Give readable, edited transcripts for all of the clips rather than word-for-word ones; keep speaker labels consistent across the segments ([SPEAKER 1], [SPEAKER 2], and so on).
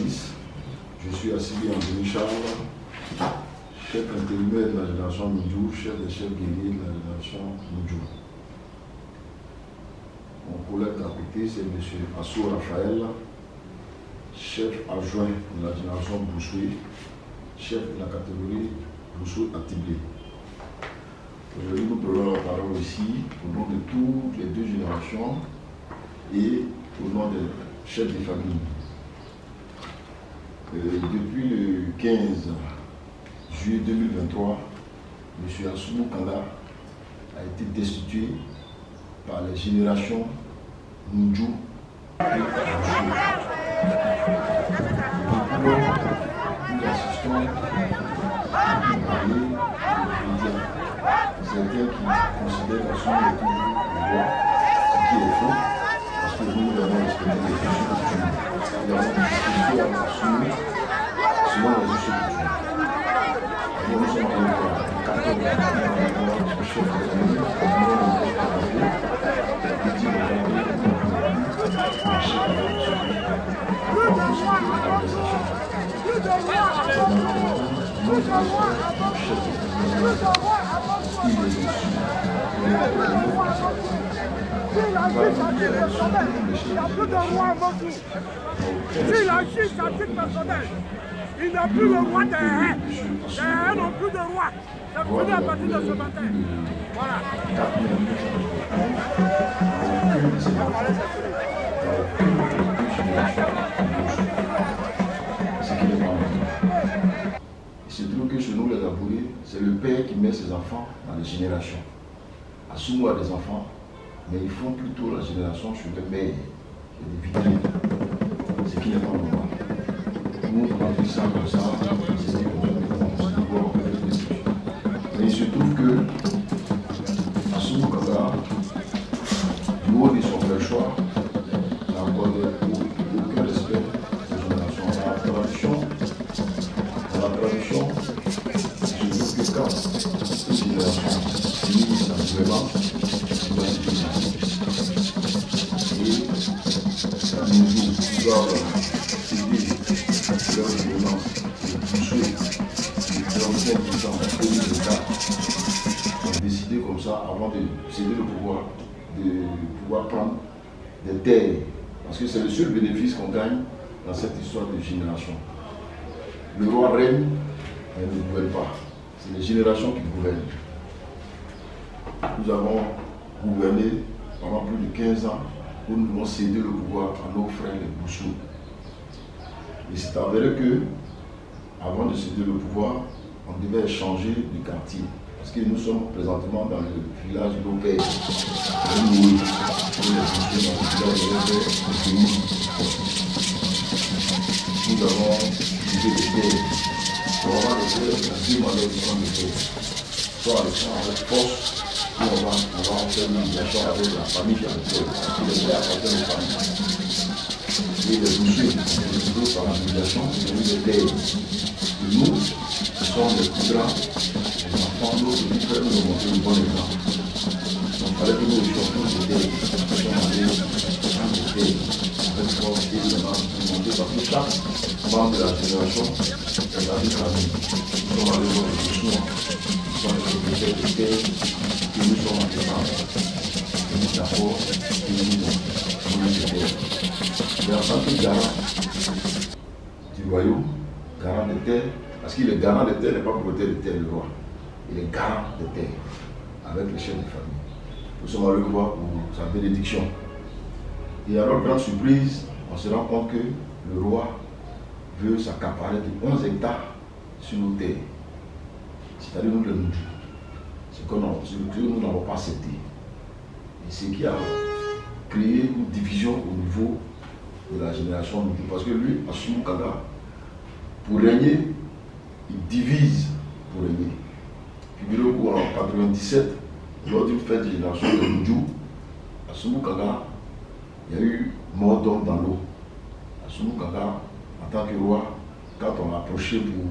[SPEAKER 1] 2006, je suis assigné en Denis-Charles, chef intérimaire de la génération Moudjou, chef des chefs guerriers de la génération Moudjou. Mon collègue à côté, c'est M. Assou Raphaël, chef adjoint de la génération Boussoué, chef de la catégorie Boussou Atiblé. Aujourd'hui, nous prenons la parole ici au nom de toutes les deux générations et au nom des chefs de famille. Depuis le 15 juillet 2023, M. Assou Kanda a été destitué par les générations Moudjou et Boussou. Nous assistons à parler de médias. Certains qui considèrent qu'Assou est toujours le roi, ce qui est faux, parce que nous avons respecté les questions coutumes. Nous avons discuté avec Assou selon les us et coutumes. Nous sommes en train de 14 chef de famille,
[SPEAKER 2] Si la Chine s'applique personnel, il n'a plus le roi des hains. Les hains n'ont plus de roi. C'est fini à partir de ce matin. Voilà.
[SPEAKER 1] Il se trouve que chez nous, les Abourés, c'est le père qui met ses enfants dans les générations. Assou a des enfants, mais ils font plutôt la génération sur les mères. Il y a des vitrines, ce qui n'est pas normal. Nous, on a pris ça comme ça, c'était comme ça, mais il se trouve que Assou Kanda, du haut de son vrai choix, n'a accordé aucun respect aux générations. Dans la tradition, je veux que quand une génération finisse en gouvernement, il doit se finir. Et nous doivent céder leur gouvernance et pousser les 35% au résultat. On a décidé comme ça, avant de céder le pouvoir, de pouvoir prendre des terres. Parce que c'est le seul bénéfice qu'on gagne dans cette histoire de génération. Le roi règne, mais ne gouverne pas. C'est les générations qui gouvernent. Nous avons gouverné pendant plus de 15 ans où nous avons cédé le pouvoir à nos frères les Boussou. Il s'est avéré que, avant de céder le pouvoir, on devait changer de quartier. Parce que nous sommes présentement dans le village d'Opé. Nous avons utilisé des terres. Pour avoir des terres, il y a deux manières de prendre des terres. Soit avec ça, avec force, ou on va faire une médiation avec la famille qui a des terres. Parce que les terres appartiennent aux familles. Et les bouchers, toujours par la médiation, ils ont eu des terres. Et nous, ce sont les plus grands, les enfants, d'autres qui peuvent nous montrer un bon exemple. Donc il fallait que nous chantions des terres. Nous sommes allés prendre des terres. Avec force, évidemment, pour monter parce que chaque membre de la génération est la vie famille. Nous sommes allés voir les Boussous, nous sommes les propriétaires de terre, et nous sommes en défense. Et nous d'abord, et nous voulons des terres. Et en tant que garant du royaume, garant des terres, parce qu'il est garant des terres, il n'est pas propriétaire des terres, le roi. Il est garant des terres, avec les chefs de famille. Nous sommes allés le voir pour sa bénédiction. Et à notre grande surprise, on se rend compte que le roi veut s'accaparer de 11 hectares sur nos terres. C'est-à-dire nous les Moudjou. C'est que nous n'avons pas accepté. Et ce qui a créé une division au niveau de la génération Moudjou. Parce que lui, Assou Kanda, pour régner, il divise pour régner. Figurez-vous qu'en 1997, lors d'une fête de génération de Moudjou, Assou Kanda, il y a eu mort d'homme dans l'eau. Assou Kanda, en tant que roi, quand on l'a approché pour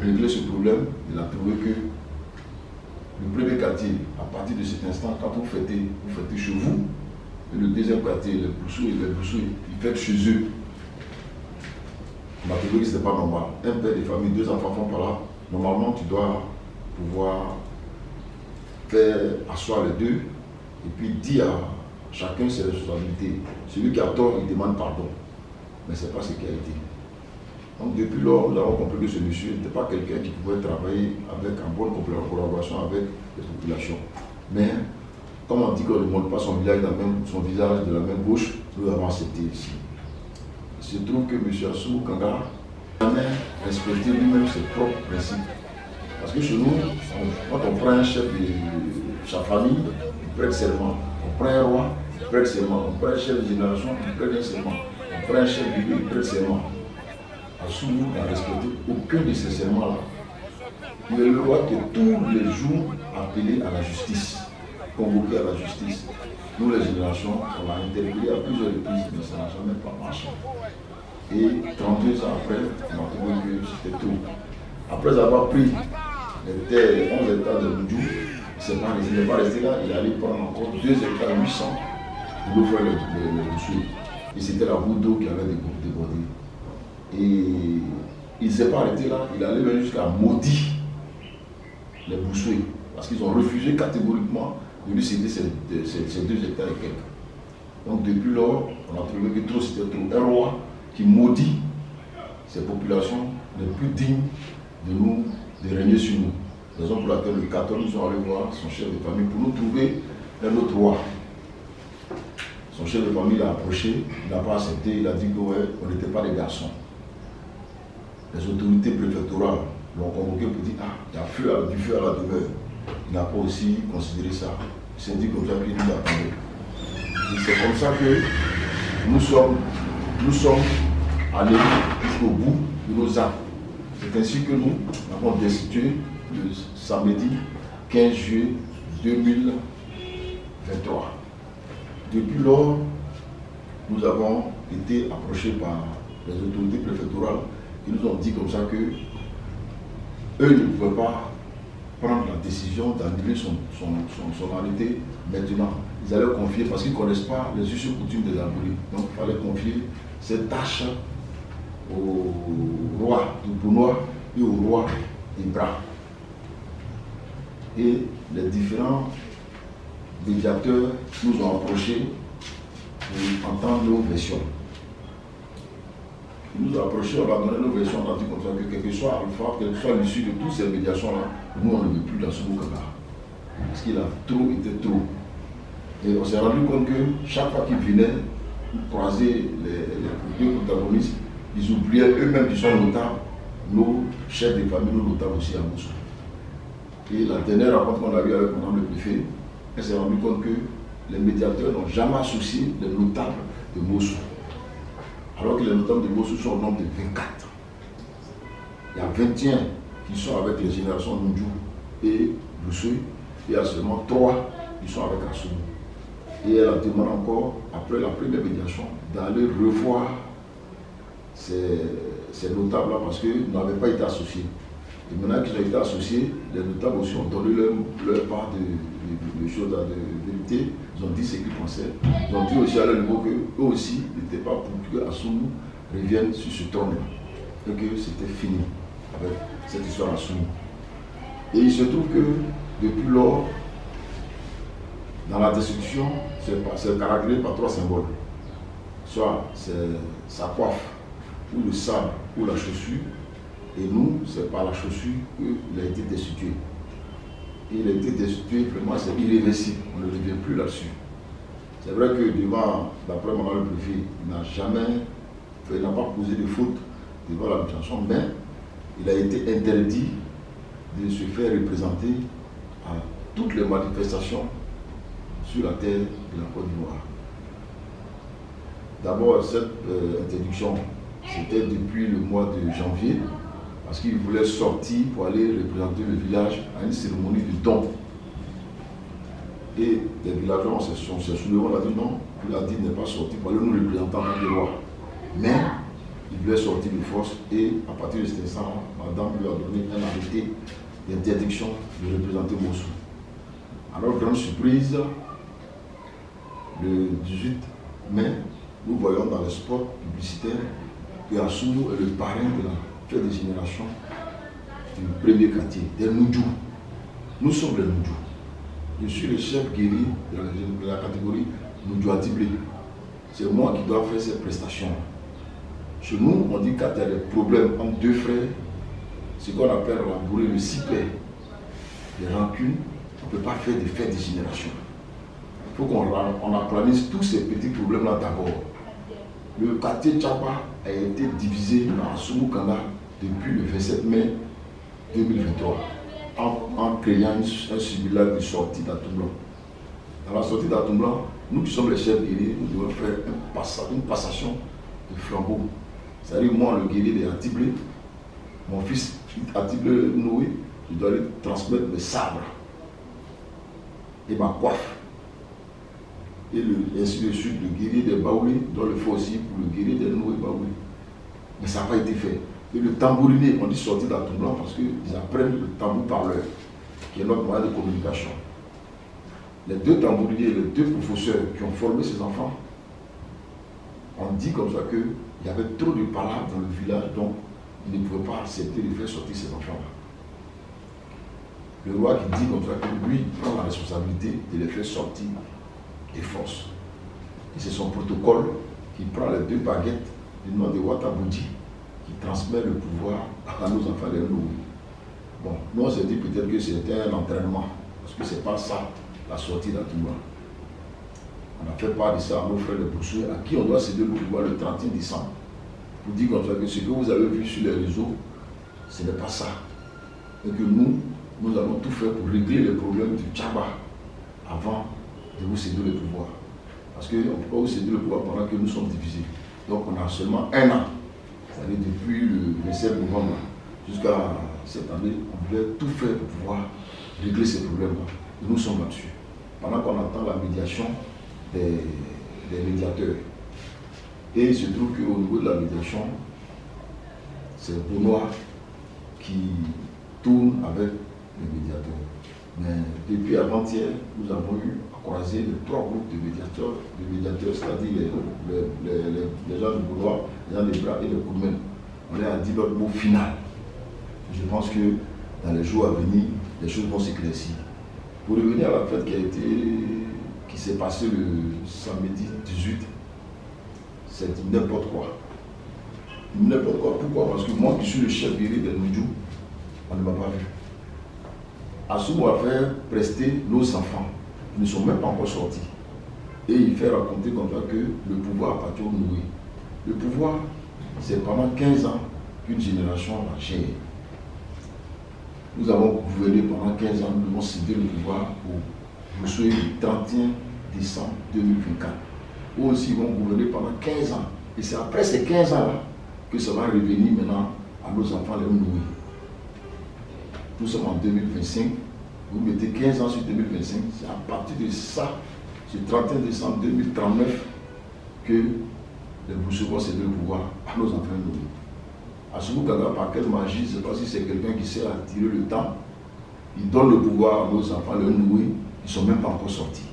[SPEAKER 1] régler ce problème, il a trouvé que le premier quartier, à partir de cet instant, quand vous fêtez chez vous, et le deuxième quartier, les Boussous, ils fêtent chez eux. On m'a trouvé que ce n'était pas normal. Un père de famille, 2 enfants font par là. Normalement, tu dois pouvoir faire asseoir les deux et puis dire à chacun ses responsabilités. Celui qui a tort, il demande pardon. Mais ce n'est pas ce qui a été. Donc depuis lors, nous avons compris que ce monsieur n'était pas quelqu'un qui pouvait travailler avec en bonne collaboration avec les populations. Mais comme on dit qu'on ne montre pas son visage de la même bouche, nous l'avons accepté ici. Il se trouve que M. Assou Kanga n'a jamais respecté lui-même ses propres principes. Parce que chez nous, quand on prend un chef de sa famille, il prête serment. On prend un roi, il prête serment. On prend un chef de génération, il prête un serment. On prend un chef de ville, il prête serment. Assou n'a respecté aucun de ces serments-là. Il est le roi qui est tous les jours appelé à la justice, convoqué à la justice. Nous, les générations, on l'a interpellé à plusieurs reprises, mais ça n'a jamais pas marché. Et 32 ans après, on a trouvé que c'était tout. Après avoir pris les terres, 11 hectares de Moudjou, il n'est pas resté là, il allait prendre encore 2 hectares 800 pour nous faire le Boussoué. Et c'était la goutte d'eau qui avait débordé. Et il ne s'est pas arrêté là, il allait même jusqu'à maudire les Boussoués, parce qu'ils ont refusé catégoriquement de lui céder ces 2 hectares et quelques. Donc depuis lors, on a trouvé que trop c'était trop. Un roi qui maudit ces populations n'est plus digne de régner sur nous. Raison pour laquelle le 14, nous sommes allés voir son chef de famille pour nous trouver un autre roi. Son chef de famille l'a approché, il n'a pas accepté, il a dit qu'on n'était pas des garçons. Les autorités préfectorales l'ont convoqué pour dire ah, il y a du feu à la demeure. Il n'a pas aussi considéré ça. Il s'est dit comme ça qu'il nous attendait. Et c'est comme ça que nous sommes allés jusqu'au bout de nos actes. C'est ainsi que nous avons destitué le samedi 15 juillet 2023. Depuis lors, nous avons été approchés par les autorités préfectorales qui nous ont dit comme ça que eux ne pouvaient pas prendre la décision d'annuler son arrêté maintenant. Ils allaient confier, parce qu'ils ne connaissent pas les us et coutumes des Algériens. Donc il fallait confier cette tâche au roi du Bounois et au roi d'Ibra. Et les différents médiateurs nous ont approchés pour entendre nos versions. Ils nous ont approchés, on a donné nos versions, on a dit comme ça que quel que soit Alpha, quelle que soit l'issue de toutes ces médiations-là, nous on ne veut plus dans ce Kanga. Parce qu'il a trop été trop. Et on s'est rendu compte que chaque fois qu'ils venaient croiser les deux protagonistes, ils oubliaient eux-mêmes qui sont notables, nos chefs de famille, nos notables aussi à Moussou. Et la dernière rencontre qu'on a eue avec madame le préfet, elle s'est rendue compte que les médiateurs n'ont jamais associé les notables de Moussou. Alors que les notables de Moussou sont au nombre de 24. Il y a 21 qui sont avec les générations Moudjou et Boussou. Il y a seulement 3 qui sont avec Assou. Et elle a demandé encore, après la première médiation, d'aller revoir ces notables-là parce qu'ils n'avaient pas été associés. Et maintenant qu'ils ont été associés, les notables aussi ont donné leur part de choses, de vérité. Ils ont dit ce qu'ils pensaient. Ils ont dit aussi à leur niveau qu'eux aussi n'étaient pas pour que Assounou revienne sur ce trône-là. Et que c'était fini avec cette histoire Assounou. Et il se trouve que depuis lors, dans la destruction, c'est caractérisé par 3 symboles. Soit c'est sa coiffe, ou le sable, ou la chaussure. Et nous, c'est par la chaussure qu'il a été destitué. Il a été destitué, vraiment, c'est irréversible. On ne revient plus là-dessus. C'est vrai que devant, d'après madame le préfet, il n'a pas posé de faute devant l'administration, mais il a été interdit de se faire représenter à toutes les manifestations sur la terre de la Côte d'Ivoire. D'abord, cette interdiction, c'était depuis le mois de janvier, parce qu'il voulait sortir pour aller représenter le village à une cérémonie de don. Et les villageois, on s'est soulevés, on a dit non, il a dit n'est pas sorti pour aller nous représenter en le roi. Mais il voulait sortir de force et à partir de cet instant, madame lui a donné un arrêté d'interdiction de représenter Moussou. Alors, grande surprise, le 18 mai, nous voyons dans les spots publicitaires que Assoumou est le parrain de la fête de génération du premier quartier, des Noudjou. Nous sommes les Noudjou. Je suis le chef guerrier de la catégorie Noudjou Atiblé. C'est moi qui dois faire ces prestations. Chez nous, on dit qu'il y a des problèmes entre deux frères, ce qu'on appelle la bourrée, le cipé, les rancunes, on ne peut pas faire des fêtes de génération. Il faut qu'on aplanisse tous ces petits problèmes-là d'abord. Le quartier Tchapa a été divisé par Assoumou Kanga depuis le 27 mai 2023 en créant un simulacre de sortie d'Atomblan. Dans la sortie d'Atomblan, nous qui sommes les chefs guerriers, nous devons faire une passation de flambeau. C'est-à-dire moi, le guerrier de Atiblé, mon fils Atiblé Noé, je dois lui transmettre mes sabres et ma coiffe. Et ainsi de suite, le guerrier des Baoulés doit le faire aussi pour le guerrier des Noé Baoulés. Mais ça n'a pas été fait. Et le tambourinier, on dit sortir d'Atomblan parce qu'ils apprennent le tambour parleur, qui est notre moyen de communication. Les deux tambouriniers, les deux professeurs qui ont formé ces enfants, on dit comme ça qu'il y avait trop de palabres dans le village, donc ils ne pouvaient pas accepter de faire sortir ces enfants-là. Le roi qui dit comme ça que lui prend la responsabilité de les faire sortir des forces. Et c'est son protocole qui prend les deux baguettes du nom de Wataboudi, qui transmet le pouvoir à nos enfants de nous. Bon, nous on s'est dit peut-être que c'était un entraînement, parce que c'est pas ça la sortie d'Atoumba. On a fait part de ça à nos frères de Boussoué, à qui on doit céder le pouvoir le 31 décembre. Pour dire comme ça que ce que vous avez vu sur les réseaux, ce n'est pas ça. Et que nous allons tout faire pour régler les problèmes du Tchaba avant de vous céder le pouvoir. Parce qu'on ne peut pas vous céder le pouvoir pendant que nous sommes divisés. Donc on a seulement un an, c'est-à-dire depuis le 27 novembre jusqu'à cette année, on voulait tout faire pour pouvoir régler ces problèmes-là. Et nous sommes là-dessus. Pendant qu'on attend la médiation des médiateurs. Et il se trouve qu'au niveau de la médiation, c'est Benoît qui tourne avec les médiateurs. Mais depuis avant-hier, nous avons eu à croiser les trois groupes de médiateurs, c'est-à-dire les gens de Benoît, les gens des Bras et les Koumènes. On leur a dit leur mot final. Je pense que dans les jours à venir, les choses vont s'éclaircir. Pour revenir à la fête qui s'est passée le samedi 18, c'est n'importe quoi. N'importe quoi. Pourquoi? Parce que moi qui suis le chef guerrier de Noudjou, on ne m'a pas vu. Assoumou a fait prester nos enfants. Ils ne sont même pas encore sortis. Et il fait raconter comme ça que le pouvoir appartient au Noué. Le pouvoir, c'est pendant 15 ans qu'une génération a géré. Nous avons gouverné pendant 15 ans, nous avons cédé le pouvoir au Boussoué le 31 décembre 2024. Eux aussi vont gouverner pendant 15 ans. Et c'est après ces 15 ans-là que ça va revenir maintenant à nos enfants les Noué. Nous sommes en 2025, vous mettez 15 ans sur 2025, c'est à partir de ça, ce 31 décembre 2039, que les Boussoué vont céder le pouvoir à nos enfants Noué. Assoumou Kanga, par quelle magie, je ne sais pas si c'est quelqu'un qui sait attirer le temps, il donne le pouvoir à nos enfants, les Noué, ils ne sont même pas encore sortis.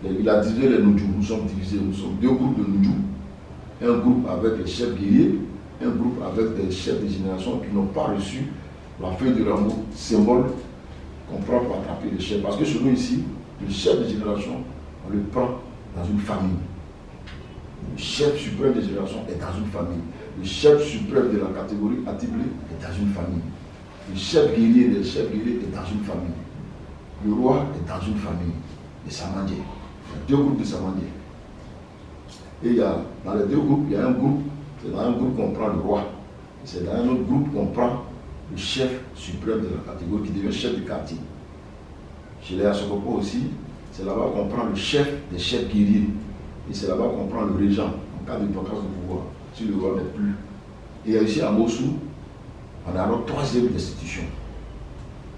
[SPEAKER 1] Il a divisé les Noudjou, nous sommes divisés, nous sommes deux groupes de Noudjou, un groupe avec les chefs guerriers, un groupe avec des chefs de génération qui n'ont pas reçu la feuille de rameau, symbole qu'on prend pour attraper les chefs. Parce que chez nous ici, le chef de génération, on le prend dans une famille. Le chef suprême de génération est dans une famille. Le chef suprême de la catégorie Atiblé est dans une famille. Le chef guerrier des chefs guerriers est dans une famille. Le roi est dans une famille. Les Samandiers. Il y a deux groupes de Samandiers. Et dans les deux groupes, il y a un groupe, c'est dans un groupe qu'on prend le roi. C'est dans un autre groupe qu'on prend le chef suprême de la catégorie qui devient chef de quartier. Chez les Assokopo aussi, c'est là-bas qu'on prend le chef des chefs guerriers. Et c'est là-bas qu'on prend le régent en cas de vacance de pouvoir, si le roi n'est plus. Et ici à Mossou, on a notre troisième destitution.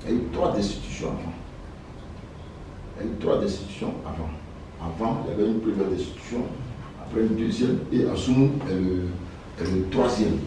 [SPEAKER 1] Il y a eu trois destitutions avant. Il y a eu trois destitutions avant. Avant, il y avait une première destitution, après une deuxième, et Assoumou est le troisième.